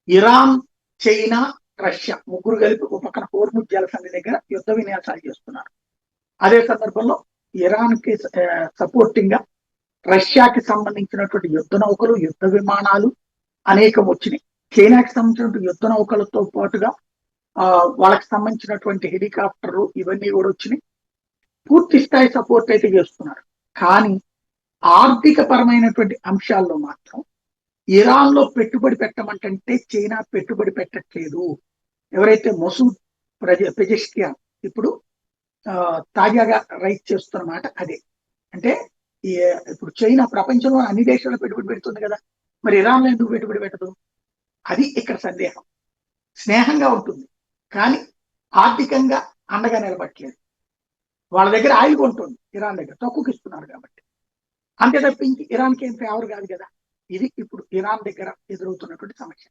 Iran, China, Russia ముగ్గురు కలిపి ఒక పక్కన హోర్ముజ్ జలసంధి దగ్గర యుద్ధ విన్యాసాలు చేస్తున్నారు. అదే సందర్భంలో ఇరాన్ కి సపోర్టింగ్ గా రష్యాకి సంబంధించినటువంటి యుద్ధ నౌకలు, యుద్ధ విమానాలు అనేకం వచ్చినాయి. చైనాకి సంబంధించినటువంటి యుద్ధ నౌకలతో పాటుగా వాళ్ళకి సంబంధించినటువంటి హెలికాప్టర్లు ఇవన్నీ కూడా వచ్చినాయి. పూర్తి స్థాయి సపోర్ట్ అయితే చేస్తున్నారు. కానీ ఆర్థిక పరమైనటువంటి అంశాల్లో మాత్రం ఇరాన్ లో పెట్టుబడి పెట్టమంటే చైనా పెట్టుబడి పెట్టట్లేదు. ఎవరైతే మసూద్ పెజెష్కియాన్ ఇప్పుడు తాజాగా రైట్ చేస్తున్న మాట అదే. అంటే ఇప్పుడు చైనా ప్రపంచంలో అన్ని దేశాల్లో పెట్టుబడి పెడుతుంది కదా, మరి ఇరాన్ లో ఎందుకు పెట్టుబడి పెట్టదు? అది ఇక్కడ సందేహం. స్నేహంగా ఉంటుంది కానీ ఆర్థికంగా అండగా నిలబట్టలేదు. వాళ్ళ దగ్గర ఆయిల్ కొంటుంది, ఇరాన్ దగ్గర తక్కువకి ఇస్తున్నారు కాబట్టి. అంతే తప్పించి ఇరాన్కి ఏం ఫేవర్ కాదు కదా. ఇది ఇప్పుడు ఇరాన్ దగ్గర ఎదురవుతున్నటువంటి సమస్య.